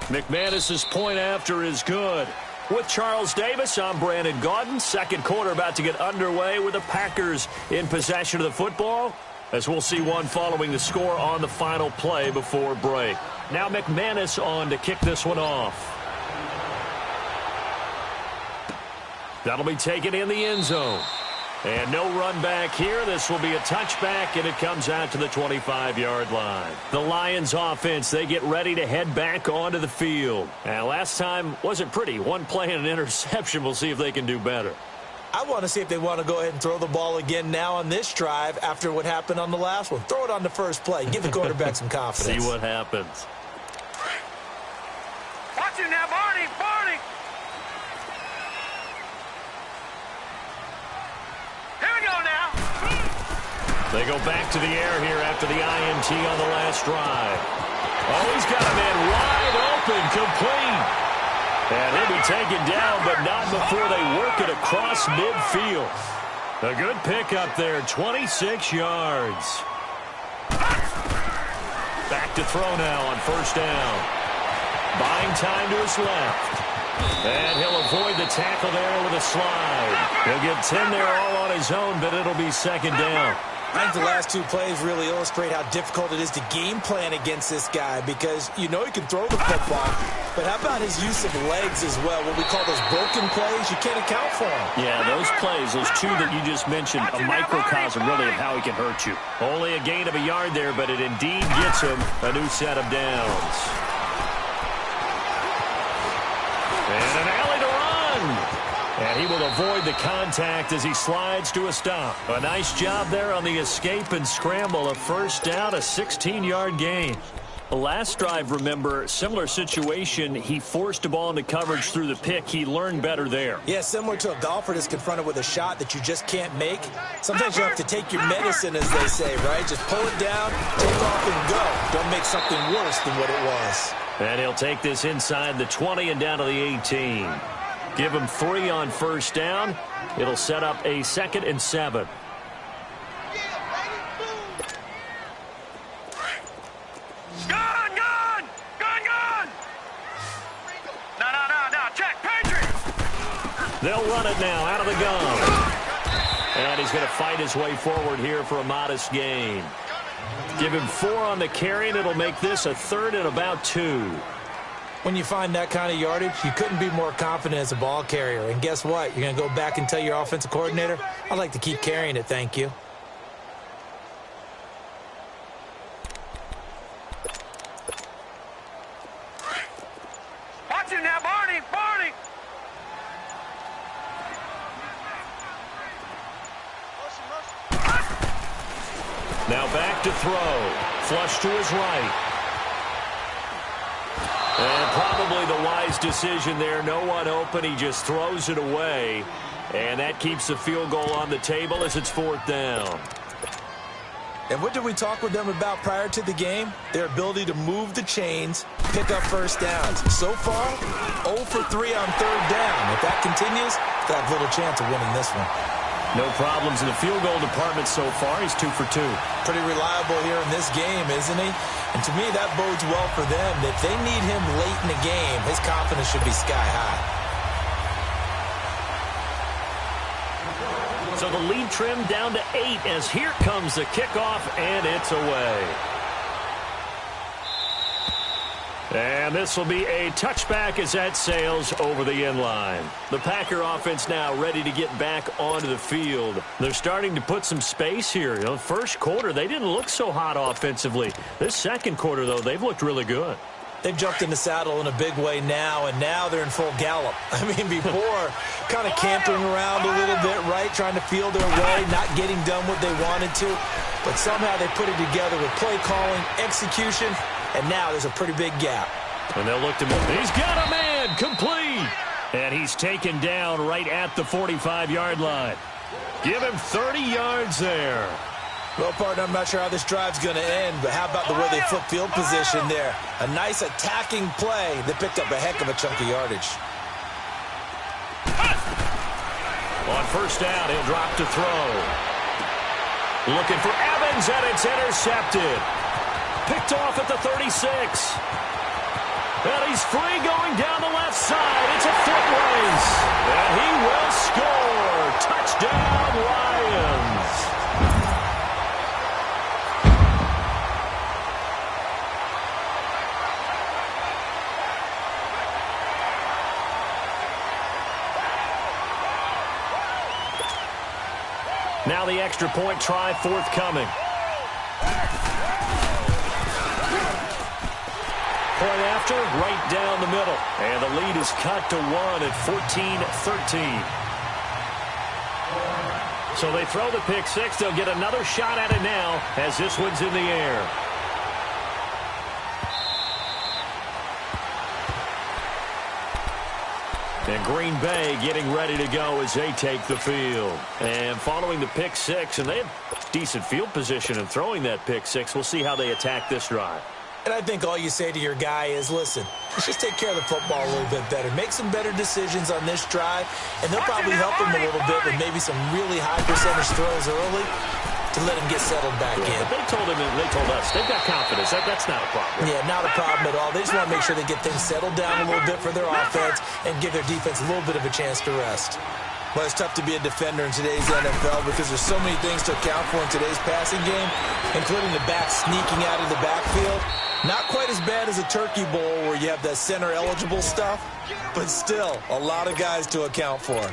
McManus's point after is good. With Charles Davis, I'm Brandon Gaudin. Second quarter about to get underway with the Packers in possession of the football, as we'll see one following the score on the final play before break. Now McManus on to kick this one off. That'll be taken in the end zone. And no run back here. This will be a touchback, and it comes out to the 25-yard line. The Lions offense, they get ready to head back onto the field. And last time wasn't pretty. One play and an interception. We'll see if they can do better. I want to see if they want to go ahead and throw the ball again now on this drive after what happened on the last one. Throw it on the first play. Give the quarterback some confidence. See what happens. Watch it now, Barney. Barney. Here we go now. They go back to the air here after the INT on the last drive. Oh, he's got a man wide open, complete. And he'll be taken down, but not before they work it across midfield. A good pickup there, 26 yards. Back to throw now on first down. Buying time to his left. And he'll avoid the tackle there with a slide. He'll get 10 there all on his own, but it'll be second down. I think the last two plays really illustrate how difficult it is to game plan against this guy, because you know he can throw the football, but how about his use of legs as well? What we call those broken plays, you can't account for them. Yeah, those plays, those two that you just mentioned, a microcosm really of how he can hurt you. Only a gain of a yard there, but it indeed gets him a new set of downs. And an alley to run. And he will avoid the contact as he slides to a stop. A nice job there on the escape and scramble. A first down, a 16-yard gain. The last drive, remember, similar situation. He forced a ball into coverage through the pick. He learned better there. Yeah, similar to a golfer that's confronted with a shot that you just can't make. Sometimes you have to take your medicine, as they say, right? Just pull it down, take off, and go. Don't make something worse than what it was. And he'll take this inside the 20 and down to the 18. Give him 3 on first down. It'll set up a 2nd and 7. They'll run it now out of the gun. And he's going to fight his way forward here for a modest gain. Give him 4 on the carry, and it'll make this a 3rd and about 2. When you find that kind of yardage, you couldn't be more confident as a ball carrier. And guess what? You're going to go back and tell your offensive coordinator, I'd like to keep carrying it, thank you. Watch it now, Barney. Barney. Now back to throw. Flush to his right. And probably the wise decision there. No one open. He just throws it away. And that keeps the field goal on the table as it's 4th down. And what did we talk with them about prior to the game? Their ability to move the chains, pick up first downs. So far, 0 for 3 on 3rd down. If that continues, they have little chance of winning this one. No problems in the field goal department so far. He's 2 for 2. Pretty reliable here in this game, isn't he? And to me, that bodes well for them. If they need him late in the game, his confidence should be sky high. So the lead trimmed down to 8 as here comes the kickoff, and it's away. And this will be a touchback as that sails over the end line. The Packer offense now ready to get back onto the field. They're starting to put some space here. The first quarter, they didn't look so hot offensively. This second quarter, though, they've looked really good. They've jumped in the saddle in a big way now, and now they're in full gallop. I mean, before, kind of cantering around a little bit, right, trying to feel their way, not getting done what they wanted to. But somehow they put it together with play calling, execution, and now there's a pretty big gap. And they'll look to move. He's got a man, complete. And he's taken down right at the 45-yard line. Give him 30 yards there. Well, partner, I'm not sure how this drive's going to end, but how about the way they flip field position there? A nice attacking play that picked up a heck of a chunk of yardage. On first down, he'll drop to throw. Looking for Evans, and it's intercepted. Picked off at the 36. And he's free going down the left side. It's a foot race. And he will score. Touchdown, Lions. Now the extra point try forthcoming. Point after, right down the middle. And the lead is cut to 1 at 14-13. So they throw the pick six. They'll get another shot at it now as this one's in the air. And Green Bay getting ready to go as they take the field. And following the pick six, and they have decent field position in throwing that pick six. We'll see how they attack this drive. And I think all you say to your guy is, listen, let's just take care of the football a little bit better. Make some better decisions on this drive, and they'll probably help him a little bit with maybe some really high percentage throws early to let him get settled back in. But they told him, and they told us, they've got confidence. That's not a problem. Yeah, not a problem at all. They just want to make sure they get things settled down a little bit for their offense and give their defense a little bit of a chance to rest. Well, it's tough to be a defender in today's NFL because there's so many things to account for in today's passing game, including the back sneaking out of the backfield. Not quite as bad as a turkey bowl where you have that center-eligible stuff, but still a lot of guys to account for.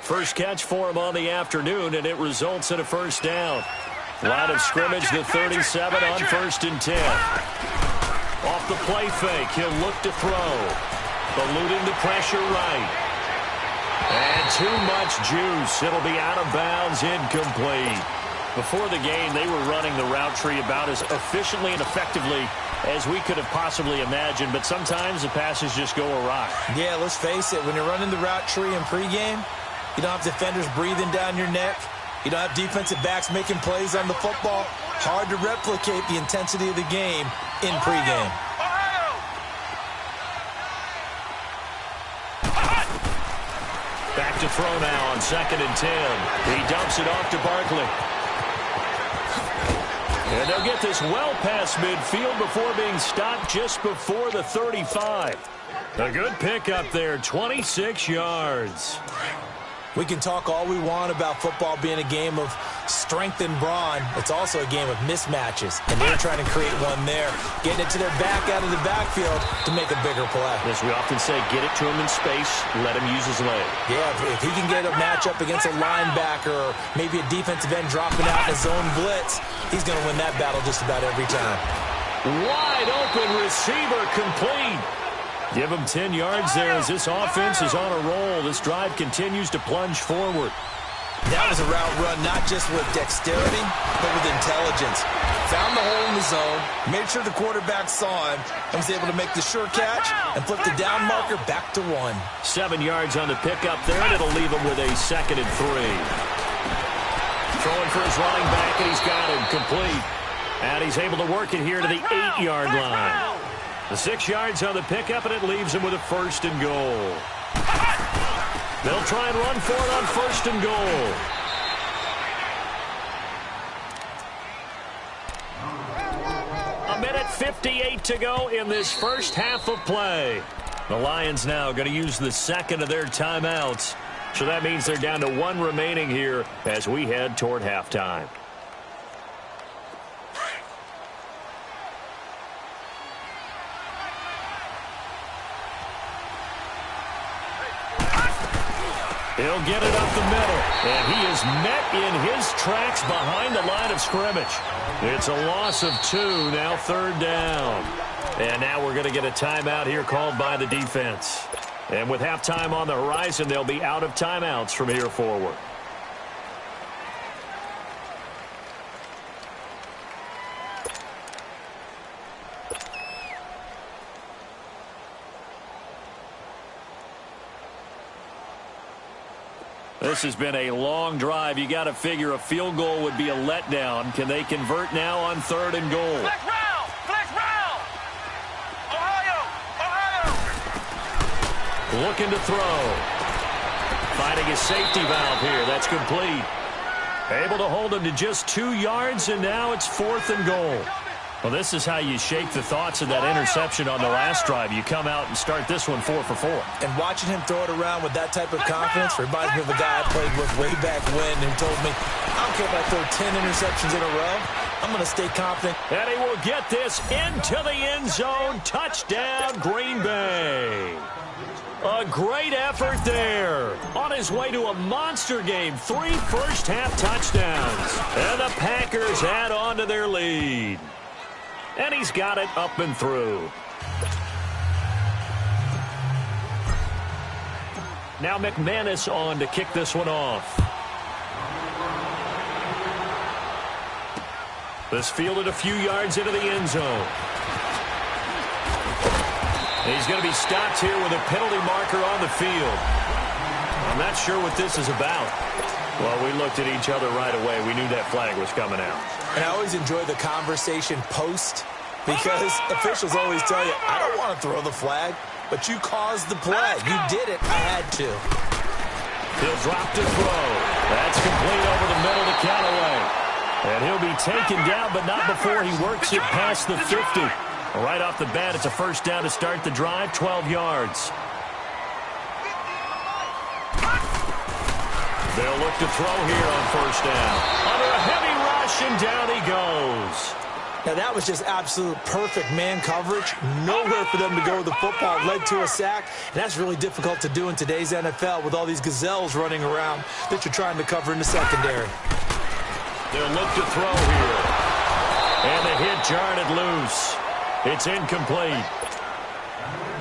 First catch for him on the afternoon, and it results in a first down. Line of scrimmage, the 37 on 1st and 10. Off the play fake, he'll look to throw. Eluding the pressure right. And too much juice. It'll be out of bounds, incomplete. Before the game, they were running the route tree about as efficiently and effectively as we could have possibly imagined, but sometimes the passes just go awry. Yeah, let's face it. When you're running the route tree in pregame, you don't have defenders breathing down your neck. You don't have defensive backs making plays on the football. Hard to replicate the intensity of the game in pregame. Back to throw now on 2nd and 10. He dumps it off to Barkley. And they'll get this well past midfield before being stopped just before the 35. A good pickup there, 26 yards. We can talk all we want about football being a game of strength and brawn. It's also a game of mismatches, and they're trying to create one there, getting it to their back out of the backfield to make a bigger play. As we often say, get it to him in space, let him use his leg. Yeah, if he can get a matchup against a linebacker or maybe a defensive end dropping out in a zone blitz, he's going to win that battle just about every time. Wide open receiver complete. Give him 10 yards there as this offense is on a roll. This drive continues to plunge forward. That was a route run not just with dexterity, but with intelligence. Found the hole in the zone, made sure the quarterback saw him, and was able to make the sure catch and flip the down marker back to 1. 7 yards on the pickup there, and it'll leave him with a 2nd and 3. Throwing for his running back, and he's got him complete. And he's able to work it here to the 8-yard line. The 6 yards on the pickup, and it leaves him with a 1st and goal. They'll try and run for it on 1st and goal. A minute 58 to go in this first half of play. The Lions now going to use the 2nd of their timeouts. So that means they're down to 1 remaining here as we head toward halftime. He'll get it up the middle, and he is met in his tracks behind the line of scrimmage. It's a loss of 2, now 3rd down. And now we're going to get a timeout here called by the defense. And with halftime on the horizon, they'll be out of timeouts from here forward. This has been a long drive. You got to figure a field goal would be a letdown. Can they convert now on 3rd and goal? Flex round! Flex round! Ohio! Ohio! Looking to throw. Finding a safety valve here. That's complete. Able to hold him to just 2 yards, and now it's 4th and goal. Well, this is how you shake the thoughts of that interception on the last drive. You come out and start this one 4 for 4. And watching him throw it around with that type of confidence reminds me of a guy I played with way back when who told me, I don't care if I throw 10 interceptions in a row, I'm going to stay confident. And he will get this into the end zone. Touchdown, Green Bay. A great effort there. On his way to a monster game. 3 first-half touchdowns. And the Packers add on to their lead. And he's got it up and through. Now McManus on to kick this one off. This fielded a few yards into the end zone. He's going to be stopped here with a penalty marker on the field. I'm not sure what this is about. Well, we looked at each other right away. We knew that flag was coming out. And I always enjoy the conversation post because officials always tell you, I don't want to throw the flag, but you caused the play. You did it. I had to. He'll drop to throw. That's complete over the middle to Callaway. And he'll be taken down, but not before he works it past the 50. Right off the bat, it's a first down to start the drive, 12 yards. They'll look to throw here on first down. Under a heavy rush, and down he goes. Now, that was just absolute perfect man coverage. Nowhere for them to go with the football. It led to a sack, and that's really difficult to do in today's NFL with all these gazelles running around that you're trying to cover in the secondary. They'll look to throw here. And the hit jarred it loose. It's incomplete.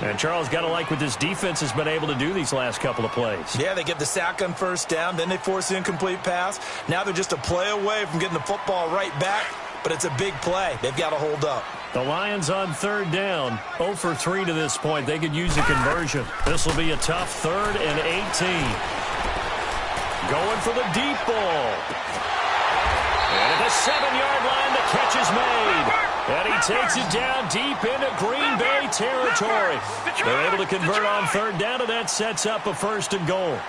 And Charles, got to like what this defense has been able to do these last couple of plays. Yeah, they get the sack on first down, then they force the incomplete pass. Now they're just a play away from getting the football right back, but it's a big play. They've got to hold up. The Lions on third down, 0 for 3 to this point. They could use a conversion. This will be a tough 3rd and 18. Going for the deep ball. And at the 7-yard line, the catch is made. And he takes it down deep into Green Bay territory. They're able to convert on third down, and that sets up a 1st and goal.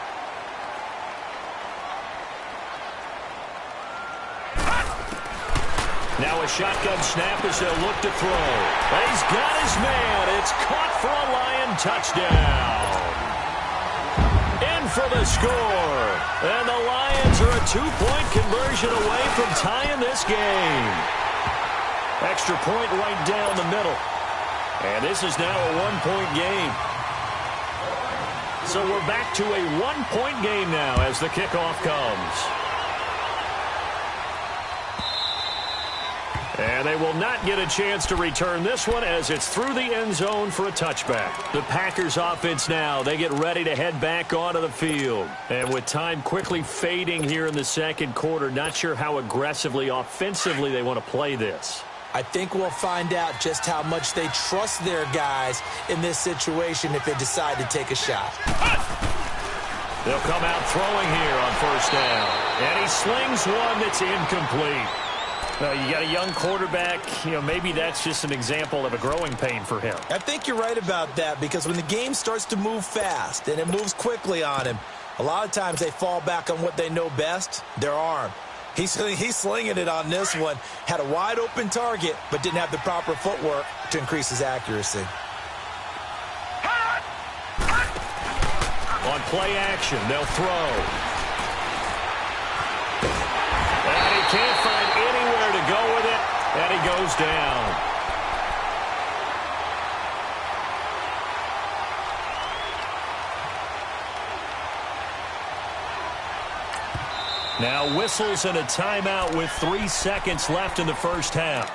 Now a shotgun snap as they'll look to throw. He's got his man. It's caught for a Lion touchdown. In for the score. And the Lions are a 2-point conversion away from tying this game. Extra point right down the middle. And this is now a 1-point game. So we're back to a 1-point game now as the kickoff comes. And they will not get a chance to return this one as it's through the end zone for a touchback. The Packers offense now, they get ready to head back onto the field. And with time quickly fading here in the second quarter, not sure how aggressively, offensively they want to play this. I think we'll find out just how much they trust their guys in this situation if they decide to take a shot. They'll come out throwing here on first down. And he slings one that's incomplete. You got a young quarterback, maybe that's just an example of a growing pain for him. I think you're right about that because when the game starts to move fast and it moves quickly on him, a lot of times they fall back on what they know best, their arm. He's slinging it on this one. Had a wide open target, but didn't have the proper footwork to increase his accuracy. On play action, they'll throw. And he can't find anywhere to go with it, and he goes down. Now whistles and a timeout with 3 seconds left in the first half.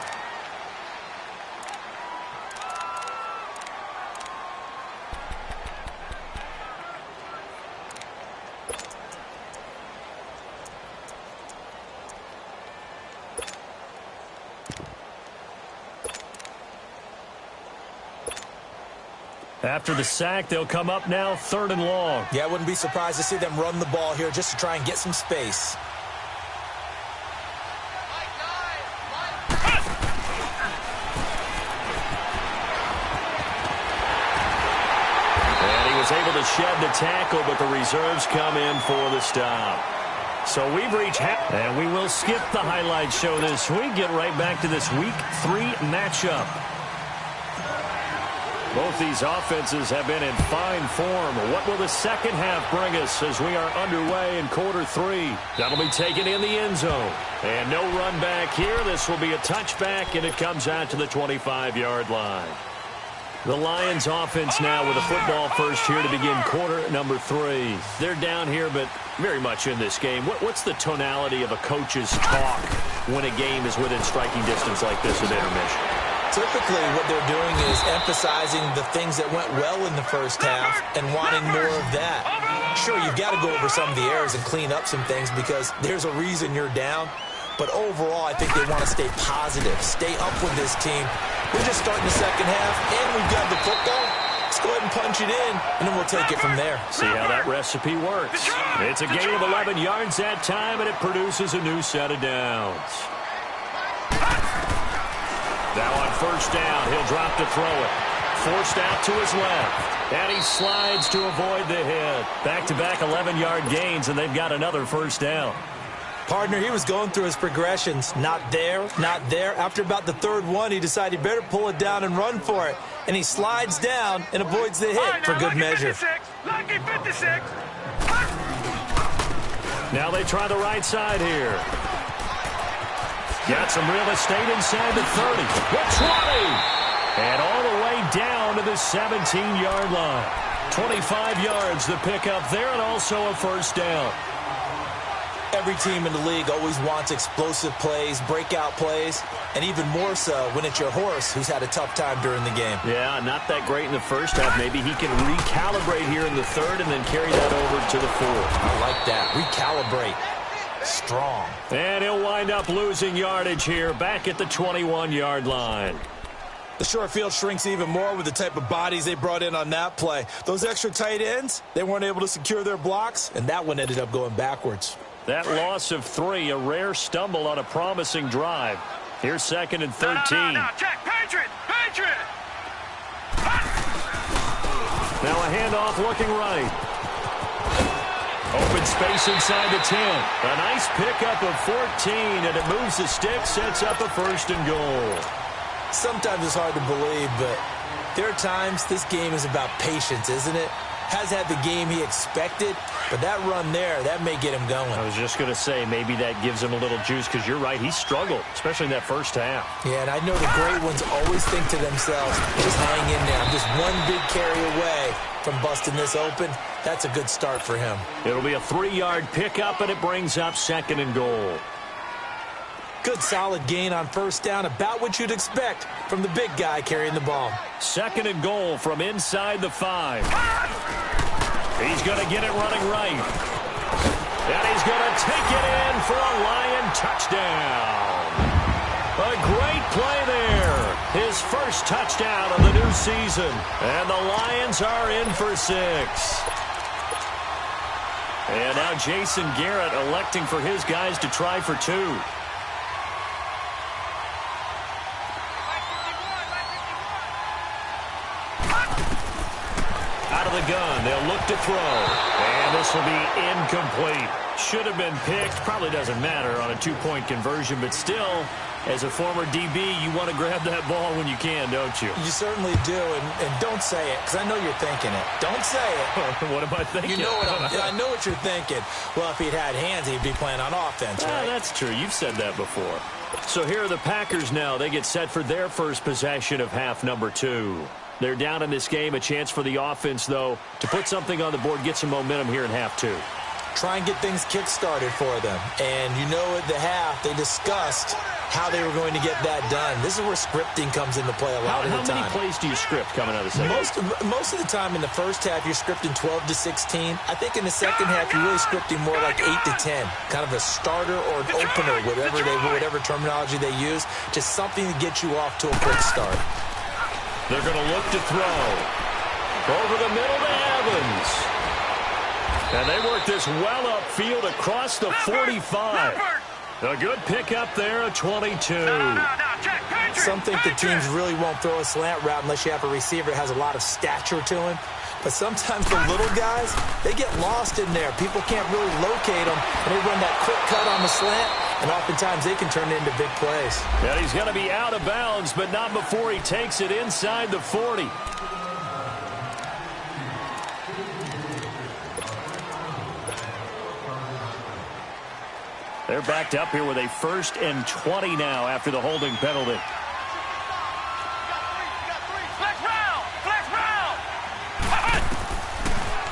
After the sack, they'll come up now 3rd and long. Yeah, I wouldn't be surprised to see them run the ball here just to try and get some space. And he was able to shed the tackle, but the reserves come in for the stop. So we've reached half, and we will skip the highlight show this week. Get right back to this Week 3 matchup. Both these offenses have been in fine form. What will the second half bring us as we are underway in quarter 3? That'll be taken in the end zone. And no run back here. This will be a touchback, and it comes out to the 25-yard line. The Lions offense now with a football first here to begin quarter number 3. They're down here, but very much in this game. What's the tonality of a coach's talk when a game is within striking distance like this at intermission? Typically, what they're doing is emphasizing the things that went well in the first half and wanting more of that. Sure, you've got to go over some of the errors and clean up some things because there's a reason you're down. But overall, I think they want to stay positive, stay up with this team. We're just starting the second half, and we've got the football. Let's go ahead and punch it in, and then we'll take it from there. See how that recipe works. It's a gain of 11 yards that time, and it produces a new set of downs. Now on first down, he'll drop to throw it. Forced out to his left, and he slides to avoid the hit. Back-to-back 11-yard gains, and they've got another first down. Partner, he was going through his progressions. Not there, not there. After about the third one, he decided he better pull it down and run for it. And he slides down and avoids the hit for good measure. Lucky 56. Now they try the right side here. Got some real estate inside the 30. The 20. And all the way down to the 17-yard line. 25 yards the pickup there, and also a first down. Every team in the league always wants explosive plays, breakout plays, and even more so when it's your horse who's had a tough time during the game. Yeah, not that great in the first half. Maybe he can recalibrate here in the third and then carry that over to the fourth. I like that. Recalibrate. Strong. And he'll wind up losing yardage here back at the 21-yard line. The short field shrinks even more with the type of bodies they brought in on that play. Those extra tight ends, they weren't able to secure their blocks, and that one ended up going backwards. That loss of 3, a rare stumble on a promising drive. Here's 2nd and 13. No, check. Patriot. Now a handoff looking right. Open space inside the 10. A nice pickup of 14, and it moves the stick, sets up a 1st and goal. Sometimes it's hard to believe, but there are times this game is about patience, isn't it? Has had the game he expected, but that run there, that may get him going. I was just going to say, maybe that gives him a little juice, because you're right, he struggled, especially in that first half. Yeah, and I know the great ones always think to themselves, just hang in there. I'm just one big carry away from busting this open. That's a good start for him. It'll be a 3-yard pickup, and it brings up 2nd and goal. Good solid gain on first down, about what you'd expect from the big guy carrying the ball. 2nd and goal from inside the 5. He's going to get it running right. And he's going to take it in for a Lion touchdown. A great play there. His first touchdown of the new season. And the Lions are in for 6. And now Jason Garrett electing for his guys to try for 2. Out of the gun, they'll look to throw. And this will be incomplete. Should have been picked. Probably doesn't matter on a 2-point conversion, but still, as a former DB, you want to grab that ball when you can, don't you? You certainly do, and don't say it, because I know you're thinking it. Don't say it. What am I thinking? You know I know what you're thinking. Well, if he'd had hands, he'd be playing on offense, right? That's true. You've said that before. So here are the Packers now. They get set for their first possession of half number 2. They're down in this game. A chance for the offense, though, to put something on the board, get some momentum here in half 2. Try and get things kick-started for them. And you know at the half, they discussed how they were going to get that done. This is where scripting comes into play a lot of the time. How many plays do you script coming out of the second? Most of the time in the first half, you're scripting 12 to 16. I think in the second half, you're really scripting more like 8 to 10. Kind of a starter or an opener, whatever terminology they use. Just something to get you off to a quick start. They're going to look to throw. Over the middle to Evans. And they work this well upfield across the 45. A good pickup there at 22. Some think the teams really won't throw a slant route unless you have a receiver that has a lot of stature to him. But sometimes the little guys, they get lost in there. People can't really locate them, and they run that quick cut on the slant, and oftentimes they can turn it into big plays. Yeah, he's going to be out of bounds, but not before he takes it inside the 40. They're backed up here with a 1st and 20 now after the holding penalty.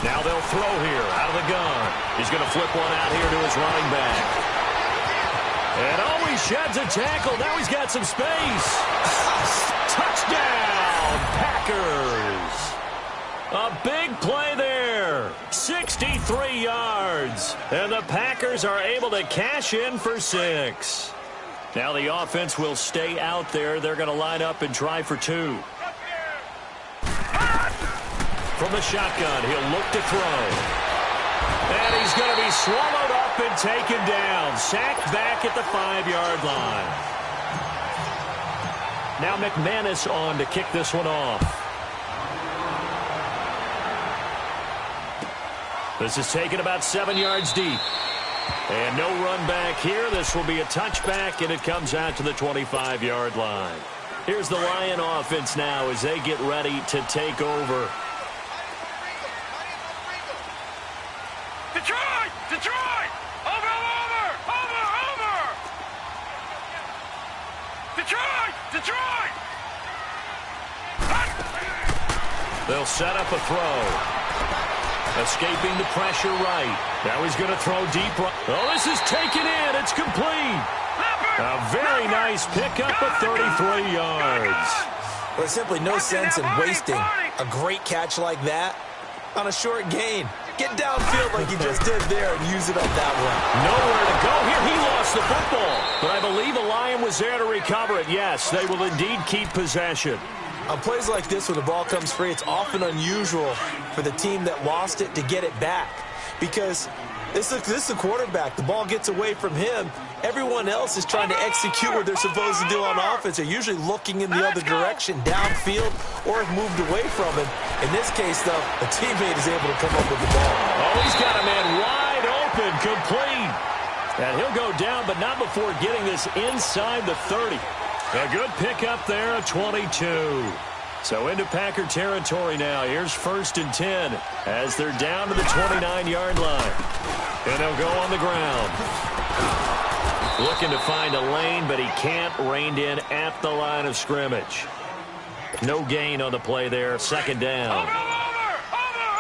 Now they'll throw here out of the gun. He's going to flip one out here to his running back. And oh, he sheds a tackle. Now he's got some space. Touchdown, Packers. A big play there. 63 yards. And the Packers are able to cash in for 6. Now the offense will stay out there. They're going to line up and try for 2. From the shotgun, he'll look to throw. And he's going to be swallowed up and taken down. Sacked back at the 5-yard line. Now McManus on to kick this one off. This is taken about 7 yards deep. And no run back here. This will be a touchback, and it comes out to the 25-yard line. Here's the Lion offense now as they get ready to take over. Detroit! Detroit! Over! Detroit! Detroit! They'll set up a throw. Escaping the pressure right. Now he's going to throw deep. Oh, this is taken in. It's complete. A very nice pickup of 33 yards. There's simply no sense in wasting a great catch like that on a short gain. Get downfield like he just did there and use it up that way. Nowhere to go here. He lost the football. But I believe a Lion was there to recover it. Yes, they will indeed keep possession. On plays like this, when the ball comes free, it's often unusual for the team that lost it to get it back. Because this is the quarterback. The ball gets away from him. Everyone else is trying to execute what they're supposed to do on offense. They're usually looking in the other direction, downfield, or have moved away from him. In this case, though, a teammate is able to come up with the ball. Oh, he's got a man wide open, complete. And he'll go down, but not before getting this inside the 30. A good pickup there, a 22. So into Packer territory now. Here's 1st and 10 as they're down to the 29-yard line. And they'll go on the ground. Looking to find a lane, but he can't. Reined in at the line of scrimmage. No gain on the play there. 2nd down.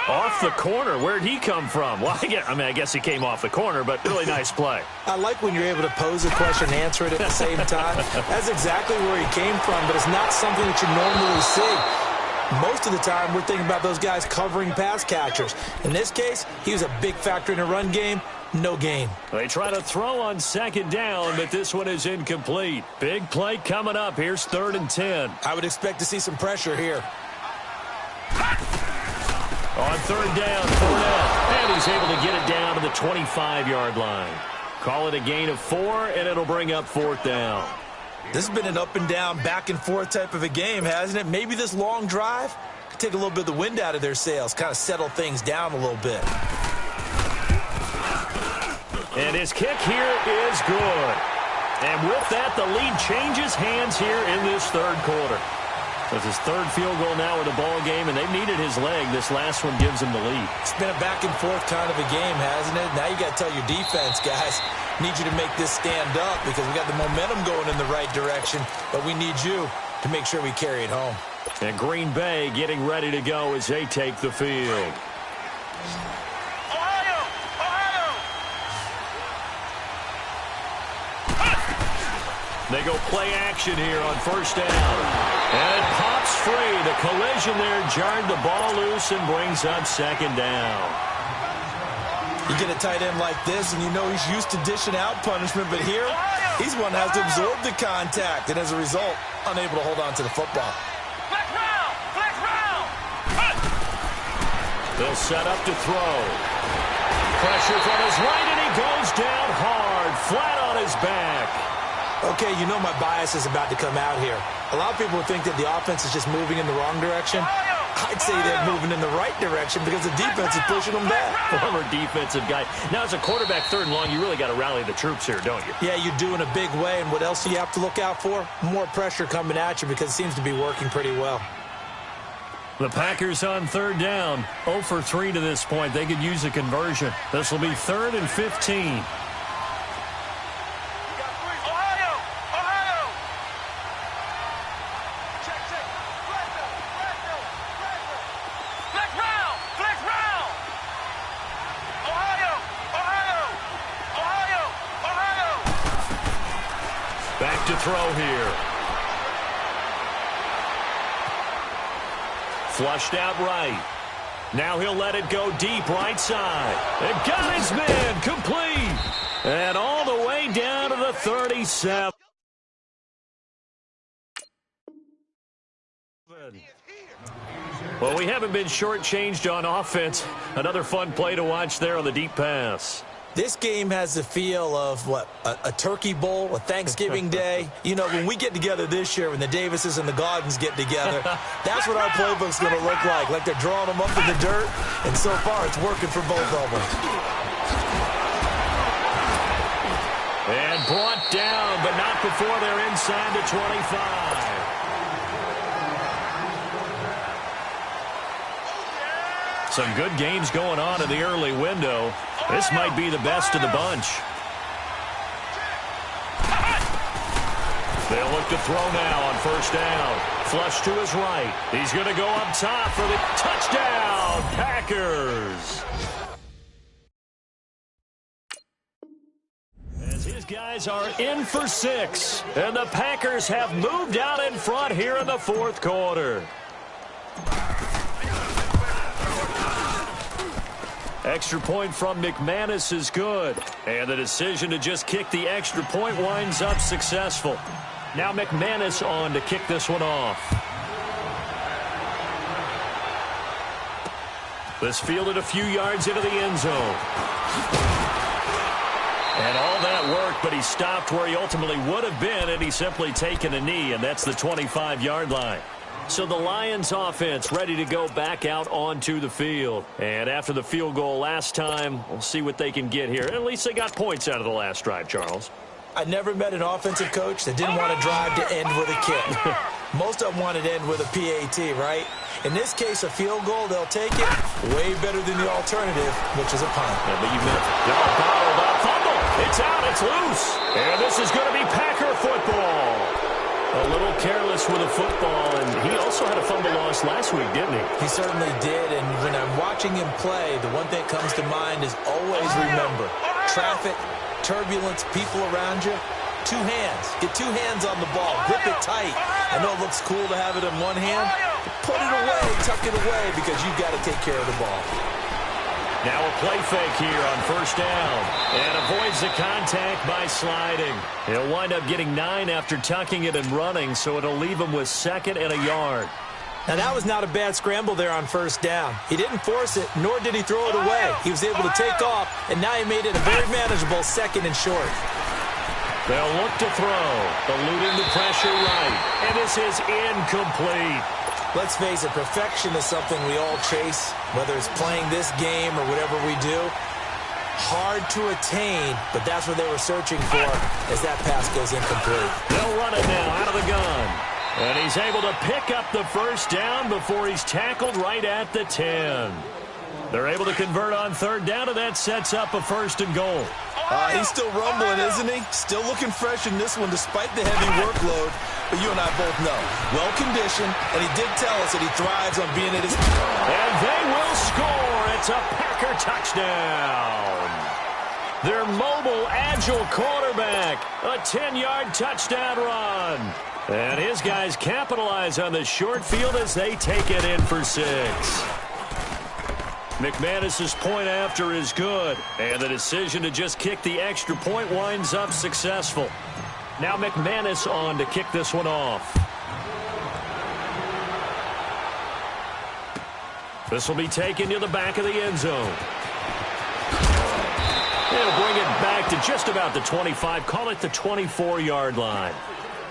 Off the corner. Where'd he come from? Well, I guess he came off the corner, but really nice play. I like when you're able to pose a question and answer it at the same time. That's exactly where he came from, but it's not something that you normally see. Most of the time, we're thinking about those guys covering pass catchers. In this case, he was a big factor in the run game. No gain. They try to throw on 2nd down, but this one is incomplete. Big play coming up. Here's 3rd and 10. I would expect to see some pressure here. On 3rd down, Fournette. And he's able to get it down to the 25-yard line. Call it a gain of 4, and it'll bring up 4th down. This has been an up and down, back and forth type of a game, hasn't it? Maybe this long drive could take a little bit of the wind out of their sails, kind of settle things down a little bit. And his kick here is good. And with that, the lead changes hands here in this 3rd quarter. With his 3rd field goal now with the ball game, and they've needed his leg. This last one gives him the lead. It's been a back-and-forth kind of a game, hasn't it? Now you got to tell your defense, guys, need you to make this stand up because we got the momentum going in the right direction, but we need you to make sure we carry it home. And Green Bay getting ready to go as they take the field. They go play action here on 1st down. And it pops free. The collision there jarred the ball loose and brings up 2nd down. You get a tight end like this, and you know he's used to dishing out punishment, but here, he's one that has to absorb the contact, and as a result, unable to hold on to the football. Flex round! They'll set up to throw. Pressure from his right, and he goes down hard, flat on his back. Okay, you know my bias is about to come out here. A lot of people would think that the offense is just moving in the wrong direction. I'd say they're moving in the right direction because the defense is pushing them back. Former defensive guy. Now, as a quarterback, 3rd and long, you really got to rally the troops here, don't you? Yeah, you do in a big way. And what else do you have to look out for? More pressure coming at you because it seems to be working pretty well. The Packers on 3rd down. 0 for 3 to this point. They could use a conversion. This will be 3rd and 15. Back to throw here. Flushed out right. Now he'll let it go deep right side. And got his man complete. And all the way down to the 37. Well, we haven't been shortchanged on offense. Another fun play to watch there on the deep pass. This game has the feel of, what, a turkey bowl, a Thanksgiving day. You know, when we get together this year, when the Davises and the Gardens get together, that's what our playbook's going to look like. Like they're drawing them up in the dirt, and so far it's working for both of them. And brought down, but not before they're inside the 25. Some good games going on in the early window. This might be the best of the bunch. They'll look to throw now on 1st down. Flush to his right. He's going to go up top for the touchdown, Packers. As his guys are in for 6, and the Packers have moved out in front here in the 4th quarter. Extra point from McManus is good. And the decision to just kick the extra point winds up successful. Now McManus on to kick this one off. This fielded a few yards into the end zone. And all that work, but he stopped where he ultimately would have been had he simply taken a knee, and that's the 25-yard line. So the Lions offense ready to go back out onto the field. And after the field goal last time, we'll see what they can get here. At least they got points out of the last drive, Charles. I never met an offensive coach that didn't want to drive to end with a kick. Most of them wanted to end with a PAT, right? In this case, a field goal, they'll take it way better than the alternative, which is a punt. Yeah, but you meant they're bottled up. Fumble. It's out. It's loose. And this is going to be Packer football. A little careless with a football, and he also had a fumble loss last week, didn't he? He certainly did, and when I'm watching him play, the one thing that comes to mind is always remember, traffic, turbulence, people around you, 2 hands. Get 2 hands on the ball. Grip it tight. I know it looks cool to have it in one hand, but put it away, tuck it away, because you've got to take care of the ball. Now a play fake here on 1st down. And avoids the contact by sliding. He'll wind up getting 9 after tucking it and running, so it'll leave him with 2nd and a yard. Now, that was not a bad scramble there on 1st down. He didn't force it, nor did he throw it away. He was able to take off, and now he made it a very manageable 2nd and short. They'll look to throw, eluding the pressure right. And this is incomplete. Let's face it, perfection is something we all chase, whether it's playing this game or whatever we do. Hard to attain, but that's what they were searching for as that pass goes incomplete. They'll run it now out of the gun. And he's able to pick up the 1st down before he's tackled right at the 10. They're able to convert on 3rd down, and that sets up a 1st and goal. He's still rumbling, isn't he? Still looking fresh in this one despite the heavy workload. But you and I both know, well-conditioned, and he did tell us that he thrives on being at his... And they will score. It's a Packer touchdown. Their mobile, agile quarterback, a 10-yard touchdown run. And his guys capitalize on the short field as they take it in for 6. McManus's point after is good, and the decision to just kick the extra point winds up successful. Now McManus on to kick this one off. This will be taken to the back of the end zone. They'll bring it back to just about the 25, call it the 24-yard line.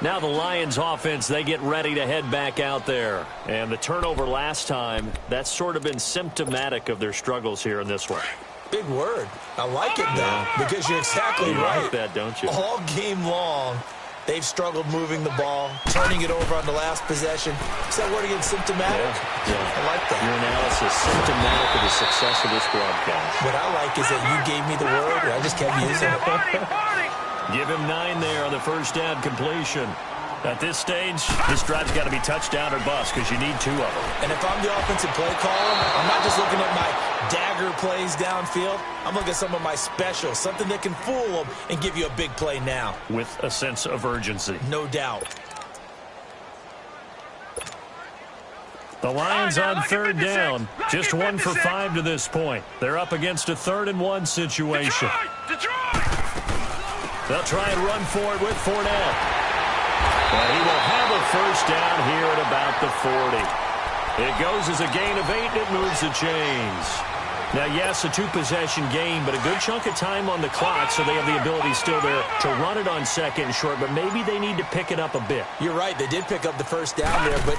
Now the Lions offense, they get ready to head back out there. And the turnover last time, that's sort of been symptomatic of their struggles here in this one. Big word. I like it, though, because you're exactly right. You like that, don't you? All game long, they've struggled moving the ball, turning it over on the last possession. Is that word again, symptomatic? Yeah. I like that. Your analysis, symptomatic of the success of this broadcast. What I like is that you gave me the word, and I just kept using it. Give him 9 there on the first down completion. At this stage, this drive's got to be touchdown or bust because you need 2 of them. And if I'm the offensive play caller, I'm not just looking at my dagger plays downfield. I'm looking at some of my specials, something that can fool them and give you a big play now. With a sense of urgency. No doubt. The Lions on third down. Just 1 for 5 to this point. They're up against a 3rd and 1 situation. They'll try and run for it with Fournette. But he will have a first down here at about the 40. It goes as a gain of 8, and it moves the chains. Now, yes, a 2-possession game, but a good chunk of time on the clock, so they have the ability still there to run it on 2nd and short, but maybe they need to pick it up a bit. You're right. They did pick up the first down there, but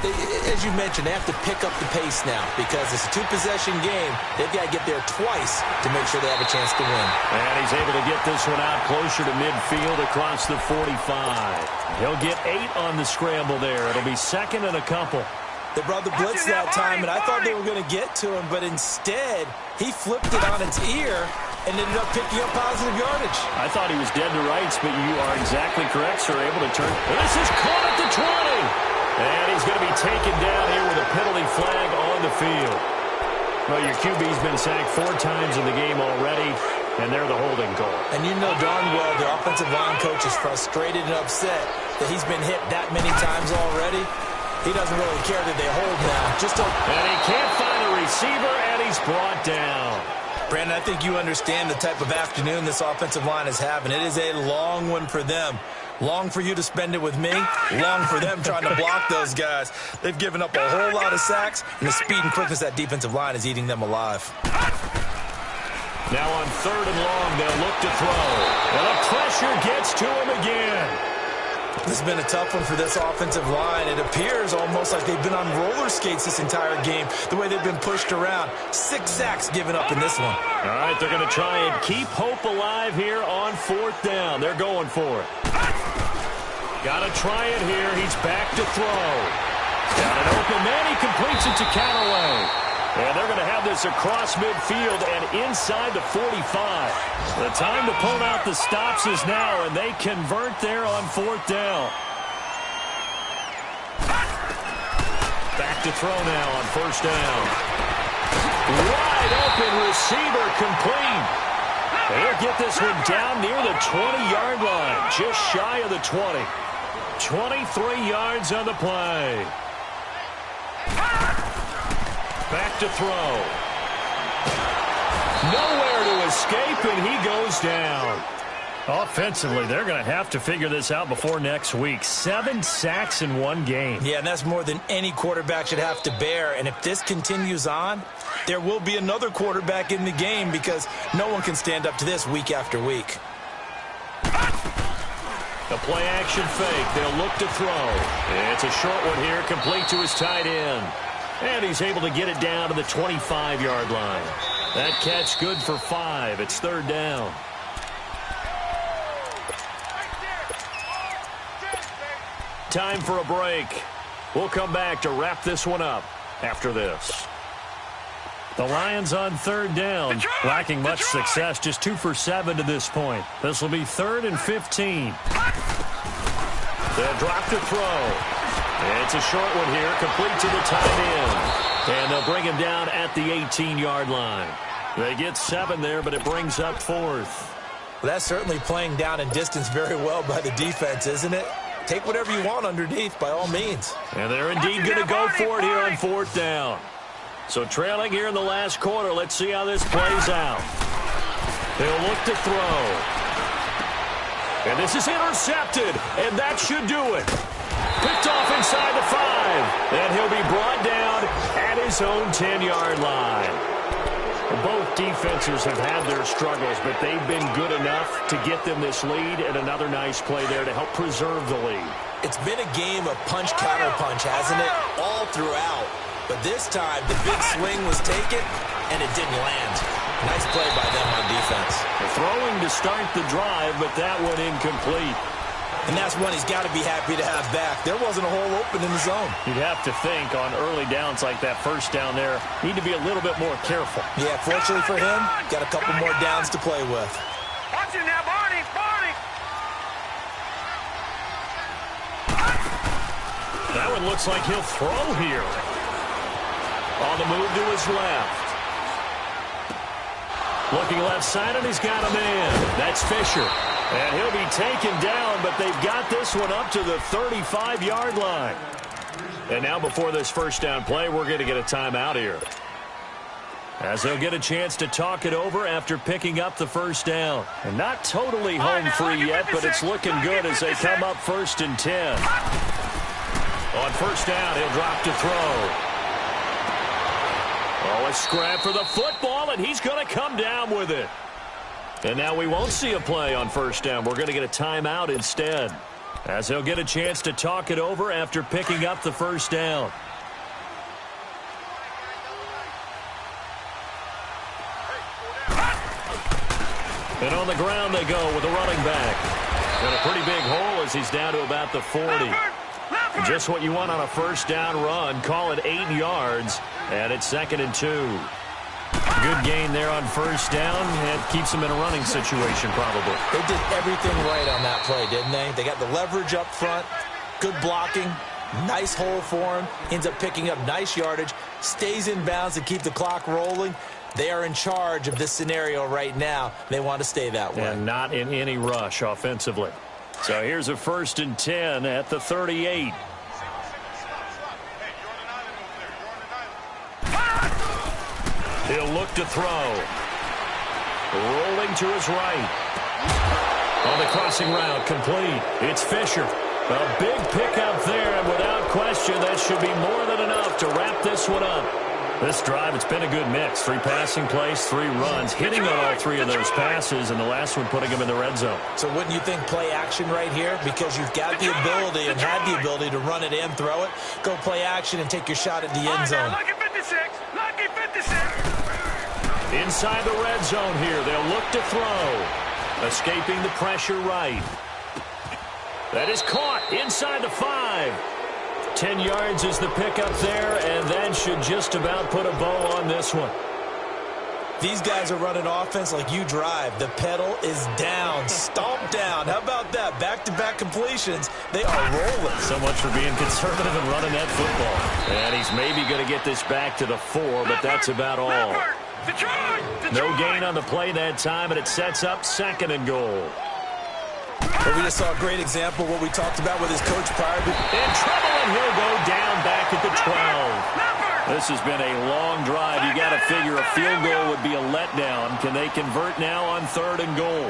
as you mentioned, they have to pick up the pace now because it's a 2-possession game. They've got to get there twice to make sure they have a chance to win. And he's able to get this one out closer to midfield across the 45. He'll get 8 on the scramble there. It'll be 2nd and a couple. They brought the blitz that time, and I thought they were going to get to him, but instead, he flipped it on its ear and ended up picking up positive yardage. I thought he was dead to rights, but you are exactly correct, sir. Able to turn. This is caught at the 20. And he's going to be taken down here with a penalty flag on the field. Well, your QB's been sacked 4 times in the game already, and they're the holding call. And you know darn well the offensive line coach is frustrated and upset that he's been hit that many times already. He doesn't really care that they hold now. And he can't find a receiver, and he's brought down. Brandon, I think you understand the type of afternoon this offensive line is having. It is a long one for them. Long for you to spend it with me. Long for them trying to block those guys. They've given up a whole lot of sacks, and the speed and quickness of that defensive line is eating them alive. Now on 3rd and long, they'll look to throw. And the pressure gets to him again. This has been a tough one for this offensive line. It appears almost like they've been on roller skates this entire game, the way they've been pushed around. 6 sacks given up in this one. All right, they're going to try and keep hope alive here on 4th down. They're going for it. Got to try it here. He's back to throw. Down and open man. He completes it to Callaway. And they're going to have this across midfield and inside the 45. The time to pull out the stops is now, and they convert there on 4th down. Back to throw now on 1st down. Wide open receiver complete. They'll get this one down near the 20-yard line, just shy of the 20. 23 yards on the play. Back to throw. Nowhere to escape, and he goes down. Offensively, they're going to have to figure this out before next week. 7 sacks in 1 game. Yeah, and that's more than any quarterback should have to bear. And if this continues on, there will be another quarterback in the game because no one can stand up to this week after week. The play-action fake. They'll look to throw. It's a short one here, complete to his tight end. And he's able to get it down to the 25-yard line. That catch good for 5. It's 3rd down. Time for a break. We'll come back to wrap this one up after this. The Lions on 3rd down, lacking much success, just 2 for 7 to this point. This will be 3rd and 15. They'll drop to throw. It's a short one here, complete to the tight end. And they'll bring him down at the 18-yard line. They get 7 there, but it brings up 4th. Well, that's certainly playing down in distance very well by the defense, isn't it? Take whatever you want underneath, by all means. And they're indeed going to go for it here on 4th down. So trailing here in the last quarter, let's see how this plays out. They'll look to throw. And this is intercepted, and that should do it. Picked off inside the 5. And he'll be brought down at his own 10-yard line. Both defenses have had their struggles, but they've been good enough to get them this lead, and another nice play there to help preserve the lead. It's been a game of punch-counter-punch, hasn't it? All throughout. But this time, the big swing was taken, and it didn't land. Nice play by them on defense. The throwing to start the drive, but that one incomplete. And that's one he's got to be happy to have back. There wasn't a hole open in the zone. You'd have to think on early downs like that first down there, need to be a little bit more careful. Yeah, fortunately for him, got a couple more downs to play with. Watch it now, Barney! Barney! That one looks like he'll throw here. On the move to his left. Looking left side, and he's got a man. That's Fisher. And he'll be taken down, but they've got this one up to the 35-yard line. And now before this first down play, we're going to get a timeout here, as they'll get a chance to talk it over after picking up the first down. And not totally home free yet, but it's looking good as they come up 1st and 10. On first down, he'll drop to throw. Oh, a scrap for the football, and he's going to come down with it. And now we won't see a play on first down. We're going to get a timeout instead, as he'll get a chance to talk it over after picking up the first down. And on the ground they go with a running back. And a pretty big hole as he's down to about the 40. Just what you want on a first down run. Call it 8 yards, and it's 2nd and 2. Good gain there on first down. It keeps them in a running situation, probably. They did everything right on that play, didn't they? They got the leverage up front, good blocking, nice hole for him, ends up picking up nice yardage, stays in bounds to keep the clock rolling. They are in charge of this scenario right now. They want to stay that way. And not in any rush offensively. So here's a 1st and 10 at the 38. He'll look to throw. Rolling to his right. On the crossing route, complete. It's Fisher. A big pickup there, and without question, that should be more than enough to wrap this one up. This drive, it's been a good mix. 3 passing plays, 3 runs, hitting on all 3 of those passes, and the last one putting him in the red zone. So wouldn't you think play action right here? Because you've got the ability and had the ability to run it and throw it. Go play action and take your shot at the end zone. Lucky 56! Lucky 56! Inside the red zone here, they'll look to throw. Escaping the pressure right. That is caught inside the 5. 10 yards is the pickup there, and that should just about put a bow on this one. These guys are running offense like you drive. The pedal is down, stomped down. How about that? Back-to-back completions. They are rolling. So much for being conservative and running that football. And he's maybe going to get this back to the 4, but that's about all. No gain on the play that time, and it sets up 2nd and goal. But we just saw a great example of what we talked about with his coach prior to. In trouble, and he'll go down back at the 12. This has been a long drive. You got to figure a field goal would be a letdown. Can they convert now on 3rd and goal?